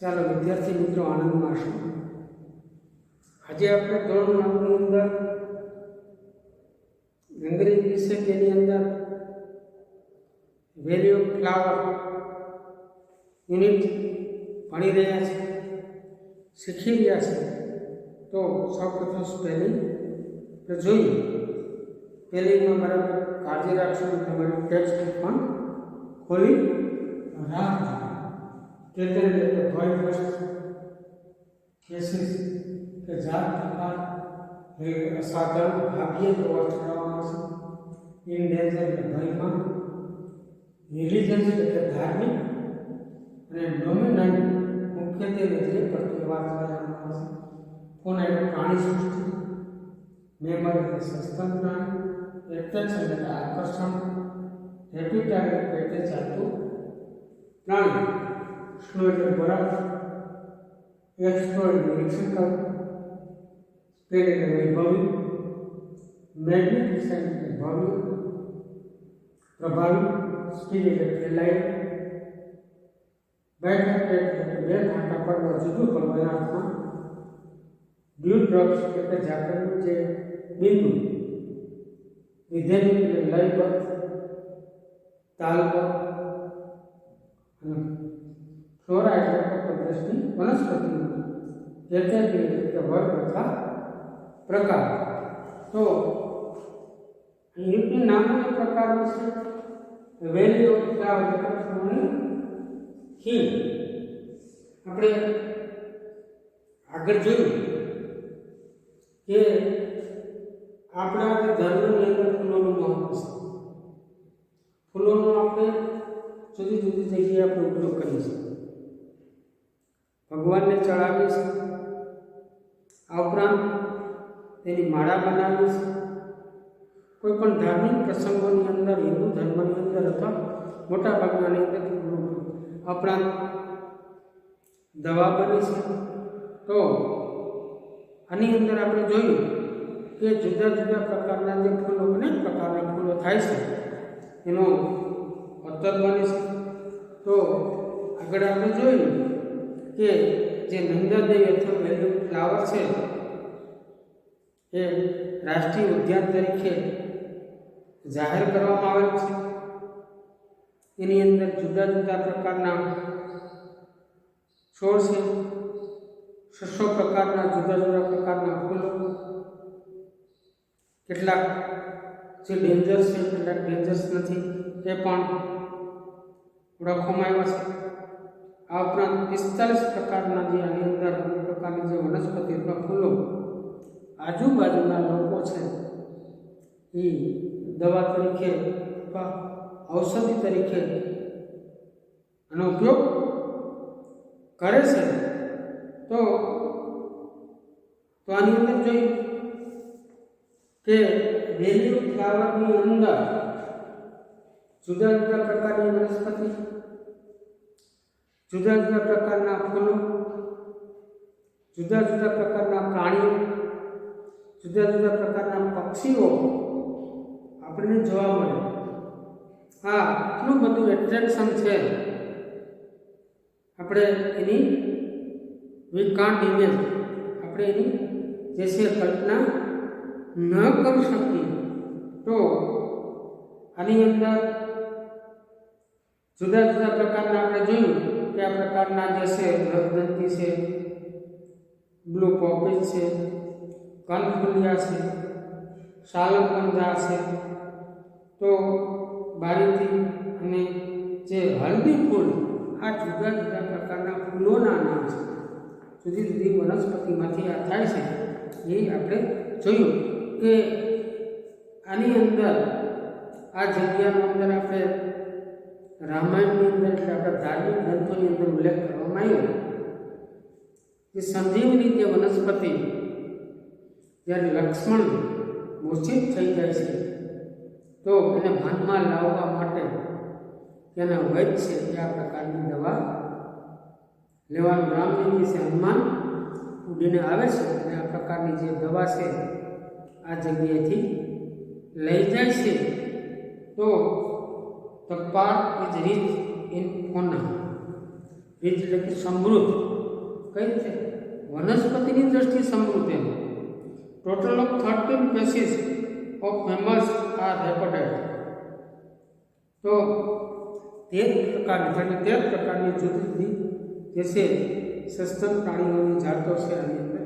ચાલો વિદ્યાર્થી મિત્રો આનંદ માણશો। આજે આપણે ધોરણ 9 ની અંદર અંગ્રેજી વિષય તેની અંદર વેલ્યુ ઓફ ફ્લાવર યુનિટ ભણી રહ્યા છે, શીખી રહ્યા છે। તો સૌપ્રથમ સ્પેલિંગ જોઈએ। સ્પેલિંગમાં બરાબર કાળજી રાખશો, તમારી ટેક્સ્ટ પણ ખોલી રાખજો। કેતન એટલે ભય ગ્રસ્ત, કેસીસ કે જાત પ્રકાર અસાધારણ ભાગ્ય તો અર્થ કરવામાં આવશે। ઇનડેન્જર એટલે ભયમાં, રિલિજન્સ એટલે ધાર્મિક, અને ડોમિનન્ટ મુખ્યત્વે નજરે પડતી વાત કરવામાં આવશે। ફોન એટલે પ્રાણી સૃષ્ટિ, મેમર એટલે સસ્તન પ્રાણી, એટ્રેક્શન એટલે આકર્ષણ, રેપિટાઇડ એટલે પેટે ચાલતું પ્રાણી, સ્નો એટલે બરફ, એક્સપ્લોર એટલે નિરીક્ષણ કરવું, સ્પ્રેડ એટલે વૈભવી, મેગ્નિફિસન્ટ એટલે ભવ્ય પ્રભાવી, સ્પીડ એટલે ફેલાય, બાયફેક્ટેડ એટલે બે કાંટા પડવા જુદું પડવા એના અર્થમાં, ડ્યુ ડ્રગ્સ એટલે જાગૃત જે બિંદુ, વિધેયક એટલે લયબદ્ધ તાલબદ્ધ, અને ફ્લોરા એટલે પ્રદેશની વનસ્પતિ, કેટેગરી એટલે વર્ગ અથવા પ્રકાર। તો યુનિટની નામના પ્રકાર વિશે વેલ્યુ ઓફ ફ્લાવર એટલે ફૂલની ખીલ આપણે આગળ જોયું કે આપણા ધર્મની અંદર ફૂલોનું મહત્વ છે। ફૂલોનો આપણે જુદી જુદી જગ્યાએ આપણે ઉપયોગ કરીએ છીએ, ભગવાનને ચડાવીએ છીએ, આ ઉપરાંત તેની માળા બનાવીએ છીએ, કોઈ પણ ધાર્મિક પ્રસંગોની અંદર, હિન્દુ ધર્મની અંદર અથવા મોટા ભાગનાની અંદર ફૂલો, આ ઉપરાંત દવા બને છે। તો આની અંદર આપણે જોયું કે જુદા જુદા પ્રકારના જે ફૂલો, અનેક પ્રકારના ફૂલો થાય છે, એનો અત્તર બને છે। તો આગળ આપણે જોયું કે જે નંદાદેવી અથવા વેલ્યુ ફ્લાવર છે એ રાષ્ટ્રીય ઉદ્યાન તરીકે જાહેર કરવામાં આવેલ છે। એની અંદર જુદા જુદા પ્રકારના છોડ છે, 600 પ્રકારના જુદા જુદા પ્રકારના ફૂલો, કેટલાક જે ડેન્જર્સ છે, કેટલાક ડેન્જર્સ નથી, એ પણ ઓળખવામાં આવ્યા છે। આ ઉપરાંત 45 પ્રકારના જે આની અંદર અનેક પ્રકારની જે વનસ્પતિ અથવા ફૂલો આજુબાજુના લોકો છે એ દવા તરીકે અથવા ઔષધિ તરીકે આનો ઉપયોગ કરે છે। તો આની અંદર જોયું કે વેલ્યુ ફ્લાવરની અંદર જુદા જુદા પ્રકારની વનસ્પતિ, જુદા જુદા પ્રકારના ફૂલો, જુદા જુદા પ્રકારના પ્રાણીઓ, જુદા જુદા પ્રકારના પક્ષીઓ આપણને જોવા મળે। હા, એટલું બધું એટ્રેક્શન છે, આપણે એની વી કાન્ટ ઇમેજ, આપણે એની જે છે કલ્પના ન કરી શકીએ। તો આની અંદર જુદા જુદા પ્રકારના આપણે જોયું કે આ પ્રકારના જે છે રસદંતી છે, બ્લુ પોપીજ છે, કનફુલિયા છે, સાલકંદા છે, તો બારીથી અને જે હલ્દી ફૂલ, આ જુદા જુદા પ્રકારના ફૂલોના નામ છે, જુદી જુદી વનસ્પતિમાંથી આ થાય છે। એ આપણે જોયું કે આની અંદર આ જગ્યાની અંદર આપણે રામાયણની અંદર એટલે આપણા ધાર્મિક ગ્રંથોની અંદર ઉલ્લેખ કરવામાં આવ્યો કે સંજીવની જે વનસ્પતિ જ્યારે લક્ષ્મણ મૂર્છિત થઈ જાય છે તો એને ભાનમાં લાવવા માટે તેના વૈદ્ય છે એ આ પ્રકારની દવા લેવાનું રામજી છે, હનુમાન ઉડીને આવે છે અને આ પ્રકારની જે દવા છે આ જગ્યાએથી લઈ જાય છે। તો the part is rich in fauna, rich એટલે કે સમૃદ્ધ, કઈ છે વનસ્પતિની દ્રષ્ટિએ સમૃદ્ધ એમ total of 13 species of mammals are recorded. તો 13 પ્રકારની જુદી જુદી જે છે સસ્તન પ્રાણીઓની જાતો છે આની અંદર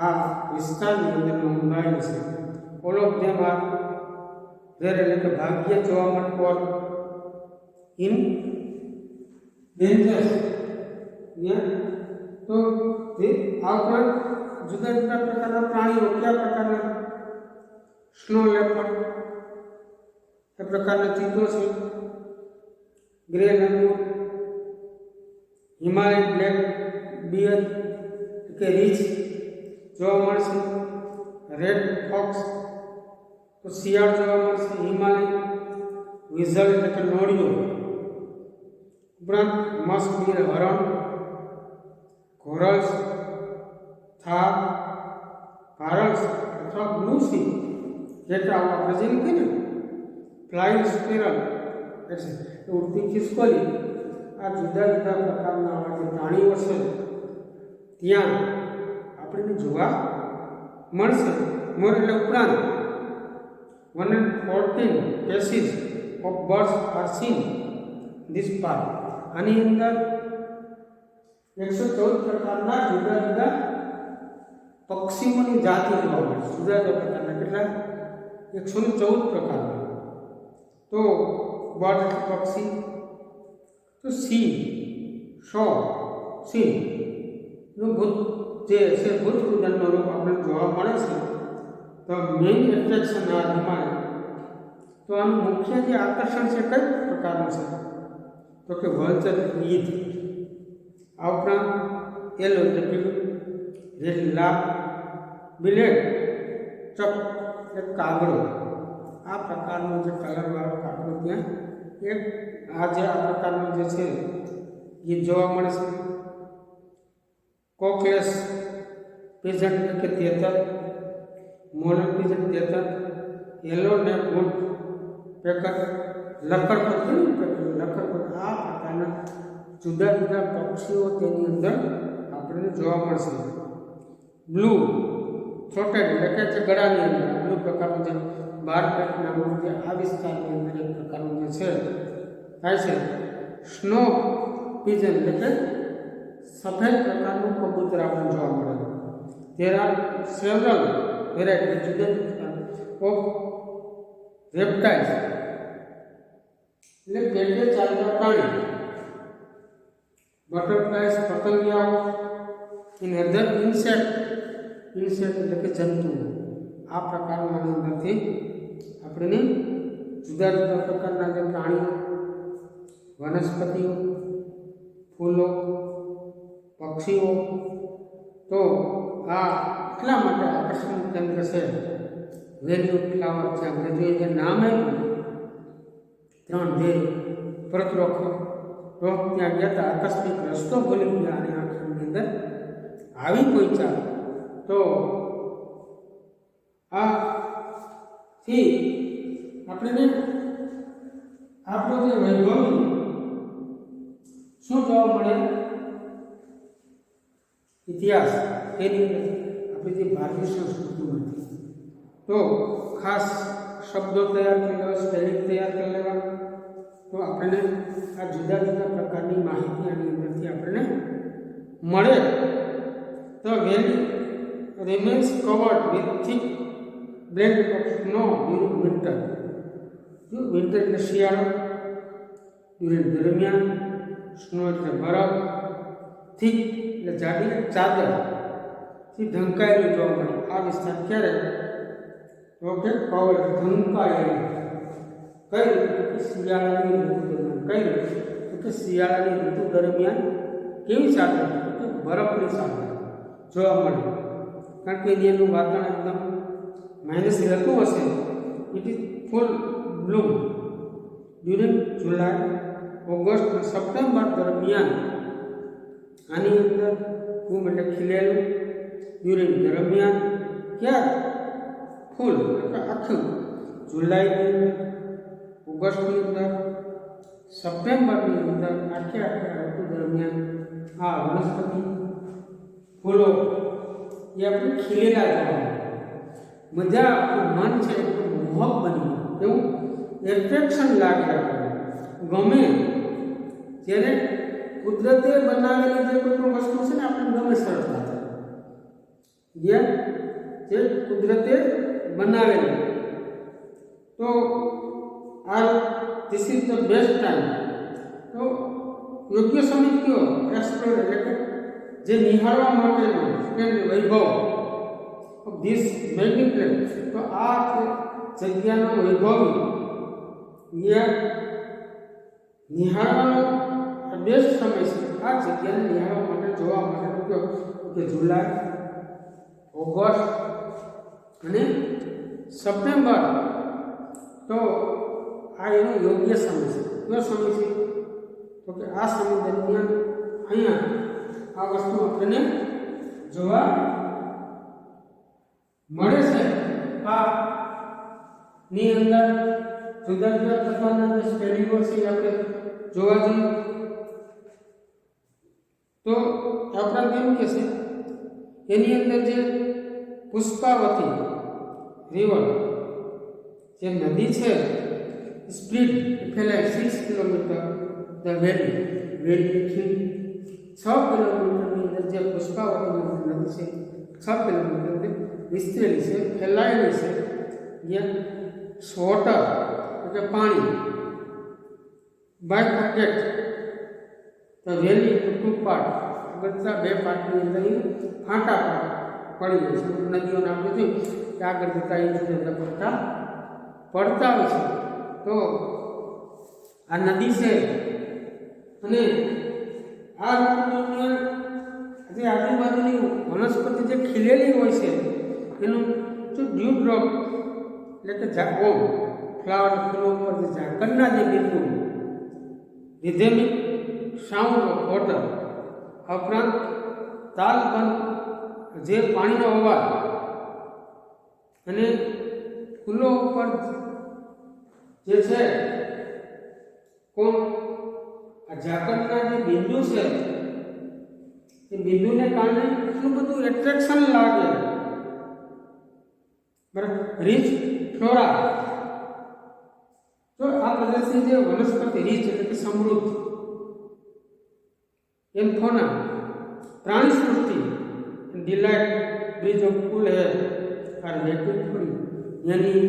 આ વિસ્તારની અંદર નોંધાયેલ છે. All of them are there એટલે કે ભાગ્ય જોવા મળતો ઇન ડેન્જર. તો આ ઉપરાંત જુદા જુદા પ્રકારના પ્રાણીઓ કયા પ્રકારના સ્નો લેપર્ડ એ પ્રકારના ચિત્રો છે. ગ્રે લેંગુર, હિમાલયન બ્લેક બિયર કે રીચ જોવા મળશે. રેડ ફોક્સ તો શિયાળ જોવા મળશે. હિમાલયન વિઝલ એટલે કે નોળિયો. ઉપરાંત મસ્ક ડીર હરણ, ઘોરલ્સ, થાર, ભારલ્સ અથવા બ્લુ સી જેટલા આપણે જે કહીએ ને ફ્લાઇંગ સ્પેરલ એટલે ઉડતી ખિસકોલી. આ જુદા જુદા પ્રકારના આવા જે પ્રાણીઓ છે ત્યાં આપણને જોવા મળશે. એટલે ઉપરાંત 114 species of birds are scene this park. આની અંદર 114 પ્રકારના જુદા જુદા પક્ષીઓની જાતિ જોવા મળે. જુદા જુદા પ્રકારના કેટલા 114 પ્રકારના. તો બર્ડ પક્ષી તો સી શો સી નું ભૂત જે છે ભૂત પૂજનનો રૂપ આપણે જોવા મળે છે. તો મેઇન એટ્રેક્શન આ હિમાલય. તો આનું મુખ્ય જે આકર્ષણ છે કઈ પ્રકારનું છે તો કે વલ્ચર ઈદ. આ ઉપરાંત યેલો એટલે પીળું, રેડ લાલ, બિલેટ ચક એક કાગડો. આ પ્રકારનો જે કલરવાળો કાગડો ત્યાં એક આ જે આ પ્રકારનો જે છે એ જોવા મળે છે. કોકલેસ પીજન એટલે કે તેતર, મોનલ પીજન તેતર, યેલો ને ગુડ પેકર, લકડપત. આ પ્રકારના જુદા જુદા પક્ષીઓ તેની અંદર આપણને જોવા મળશે. બ્લુ થ્રોટેડ એટલે કે જે ગળાની અંદર બ્લુ પ્રકારનું જે બારપેટ નામનું જે આ વિસ્તારની અંદર એક પ્રકારનું જે છે થાય છે. સ્નો પીજન એટલે કે સફેદ પ્રકારનું કબૂતર આપણને જોવા મળે. દેર આર સેવરલ વેરાયટી જુદા જુદા ઓફ રેપ્ટાઇલ્સ એટલે પેટે ચાલતા પ્રાણી. બટરફ્લાઇઝ પતંગિયાઓ ઇન અધર ઇન્સેક્ટ એટલે કે જંતુઓ. આ પ્રકારના અંદરથી આપણને જુદા જુદા પ્રકારના જે પ્રાણીઓ, વનસ્પતિઓ, ફૂલો, પક્ષીઓ. તો આ એટલા માટે આકર્ષણ કેન્દ્ર છે. વેલ્યુ ફ્લાવર છે આપણે જોઈએ જે નામ આપ્યું 3 ધે પરત રોક ત્યાં ગયા હતા. આકસ્મિક રસ્તો ભૂલી ગયા અને આખરની અંદર આવી પહોંચ્યા. તો આથી આપણે આપણો જે વૈભવી શું જોવા મળે ઇતિહાસ તેની આપણી જે ભારતીય સંસ્કૃતિમાંથી. તો ખાસ શબ્દો તૈયાર કરી લેવા, સ્પેલિંગ તૈયાર કરી લેવા. તો આપણને આ જુદા જુદા પ્રકારની માહિતી આની અંદરથી આપણને મળે. તો વેલી remains covered with thick blanket of snow during winter. જો વિન્ટર એટલે શિયાળો, ડ્યુરિંગ દરમિયાન, સ્નો એટલે બરફ, થીક એટલે જાડી ચાદરથી ઢંકાયેલું જોવા મળે. આ વિસ્તાર ક્યારે તો કે કવર ઢંકાયેલું. કઈ રીતે શિયાળાની ઋતુ દરમિયાન. કઈ રીતે તો કે શિયાળાની ઋતુ દરમિયાન કેવી ચાદર કે બરફની ચાદર જોવા મળે. કારણ કે એનું વાતાવરણ એકદમ માઇનસ રહેતું હશે. It is full Bloom during July, August અને સપ્ટેમ્બર દરમિયાન. આની અંદર બ્લૂમ એટલે ખીલેલું. ડ્યુરિંગ દરમિયાન ક્યાં ફૂલ એટલે આખું જુલાઈની અંદર, ઓગસ્ટની અંદર, સપ્ટેમ્બરની અંદર આખે ઋતુ દરમિયાન આ વનસ્પતિ ફૂલો એ આપણે ખીલેલા જોવા મળે, મજા આપણું મન છે એકદમ મોહક બની એવું એટ્રેક્શન લાગે, આપણે ગમે. જ્યારે કુદરતે બનાવેલી જે કોઈ પણ વસ્તુ છે ને આપણે ગમે સરળતાથી, જે કુદરતે બનાવેલી. તો આ this is the best time. તો યોગ્ય સમય કયો? એક્સપ્લોર એટલે કે જે નિહાળવા માટેનો વૈભવ ઓફ ધીસ મેગ્નિફિસન્ટ. તો આ જગ્યાનો વૈભવ નિહાળવાનો બેસ્ટ સમય છે. આ જગ્યાને નિહાળવા માટે જોવા માટે કે જુલાઈ, ઓગસ્ટ અને સપ્ટેમ્બર. તો આ એનો યોગ્ય સમય છે. કયો સમય છે? તો કે આ સમય દરમિયાન અહીંયા આ વસ્તુ આપણને જોવા મળે છે. આ ની અંદર જુદા જુદા પ્રકારના જે સ્પેલિંગો છે આપણે જોવા જઈએ તો આપણા કેમ કે છે એની અંદર જે પુષ્પાવતી રિવર જે નદી છે સ્પ્લીટ ફેલાય 6 કિલોમીટર ધ વેલીથી 6 કિલોમીટરની અંદર જે પુષ્પાવતી નદી છે 6 કિલોમીટર વિસ્તરેલી છે, ફેલાયેલી છે. જ્યાં વોટર એટલે પાણી bifurcate the valley two 2 part, બધા 2 પાર્ટની અંદર ફાંટા પડી જાય છે. નદીઓને આપણે જોયું કે આગળ જતા એ જુદા ફાંટા પડતા હોય છે. તો આ નદી છે અને આ ઋતુની જે આજુબાજુની વનસ્પતિ જે ખીલેલી હોય છે એનું જો ડ્યુ ડ્રોપ એટલે કે ઝાકો ફ્લાવર ફૂલો ઉપર જે ઝાકળના જે બિંદુ રિધેમિક સાઉન્ડ ઓફ વોટર, ઉપરાંત તાલબંધ જે પાણીનો અવાજ અને ફૂલો ઉપર જે છે કોણ આ ઝાકળના જે બિંદુ છે એ બિંદુને કારણે એટલું બધું એટ્રેક્શન લાગે. બરાબર. Rich flora. તો આ પ્રદેશની જે વનસ્પતિ રીચ એટલે કે સમૃદ્ધ એન્ફોના પ્રાણી સૃષ્ટિ delight bridge of cool hair are waiting for you. એની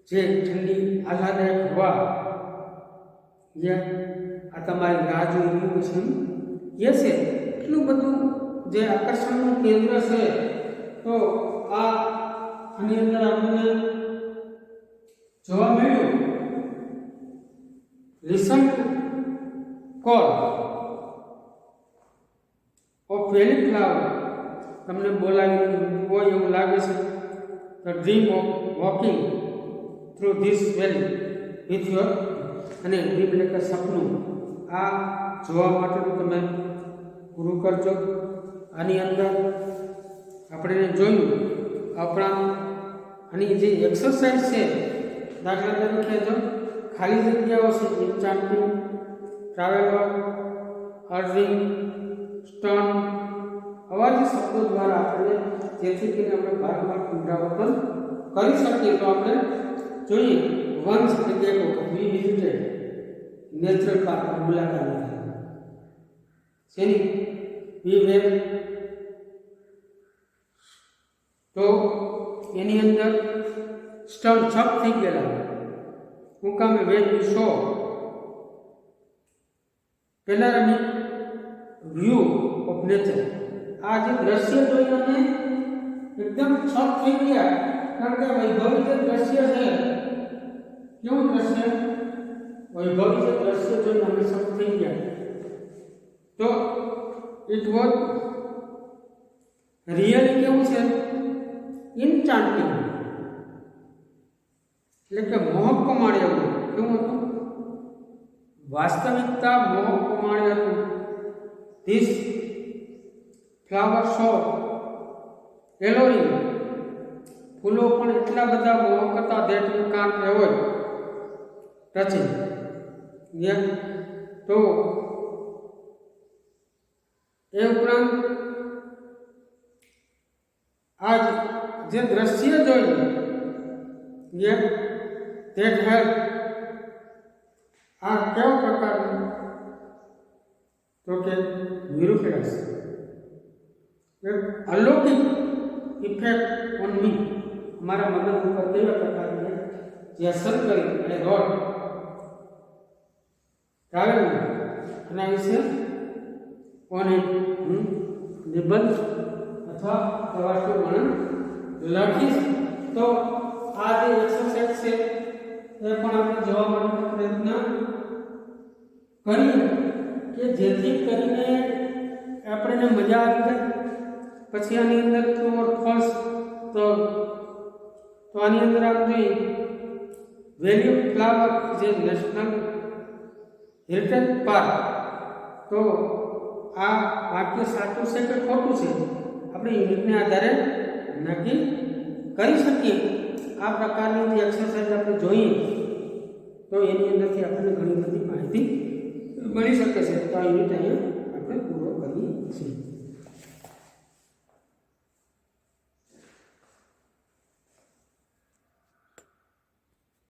જે ઠંડી આહલાદક હવા જે આ તમારી રાહ જોઈ રહ્યું છે એ છે એટલું બધું જે આકર્ષણનું કેન્દ્ર છે. તો આ આની અંદર આપણને જોવા મળ્યું listen call of valley flower. તમને બોલાવી હોય એવું લાગે છે. The dream of walking through this valley with your અને ડ્રીમ એટલે કે સપનું. આ જોવા માટે તમે પૂરું કરજો. આની અંદર આપણે જોયું આપણા આની જે એક્સરસાઇઝ છે દાખલા તરીકે જો ખાલી જગ્યાઓ છે એન્ચાન્ટિંગ, ટ્રાવેલર, અર્વિંગ, સ્ટન આવા જે શબ્દો દ્વારા આપણે જેથી કરીને આપણે વારંવાર પુનરાવર્તન કરી શકીએ. તો આપણે જોઈએ વન્સ એટલે કે વી વિઝિટેડ નેચરલ પાર્કની મુલાકાત લીધી શેની વી વેર. તો એની અંદર સ્ટન છપ થઈ ગયેલા મુકામે where we show panoramic view of nature. આ જે દ્રશ્ય જોઈને અમે એકદમ છપ થઈ ગયા કારણ કે વૈભવી જે દ્રશ્ય છે કેવું દ્રશ્ય વૈભવી જે દ્રશ્ય જોઈને અમે છપ થઈ ગયા. તો ઇટ વોઝ રિયલી કેવું છે ઇન્ચાન્ટિંગ એટલે કે મોહક કમાડે એવું. કેવું હતું? વાસ્તવિકતા મોહક કમાડે હતું. This flower show alluring. ફૂલો પણ એટલા બધા મોહક હતા that you can't avoid touching. તો એ ઉપરાંત આજ જે દ્રશ્ય જોયું યે દેટ હેલ્પ આ કેવા પ્રકારનું તો કે મ્યુરિફરસ અલૌકિક ઇફેક્ટ ઓન મી हमारा मगज ऊपर केवा प्रकारने જે અસર કરી અને રોડ ટ્રાવેલ એના વિશે કોને નિબંધ અથવા પ્રવાસનું વર્ણન લખીશ. તો આ જે એક્સરસાઇઝ છે એ પણ આપણે જોવા માટે પ્રયત્ન કરીએ કે જેથી કરીને આપણને મજા આવી જાય. પછી આની અંદર ટ્રુ ઓર ફોલ્સ તો આની અંદર આપણે વેલ્યુ ફ્લાવર જે નેશનલ હેરિટેજ પાર્ક, તો આ વાક્ય સાચું છે કે ખોટું છે આપણે યુનિટને આધારે નક્કી કરી શકીએ. આ પ્રકારની જે એક્સરસાઇઝ આપણે જોઈએ તો એની અંદરથી આપણને ઘણી બધી માહિતી મળી શકે છે. તો આ યુનિટ અહીંયા આપણે પૂરો કરીએ છીએ.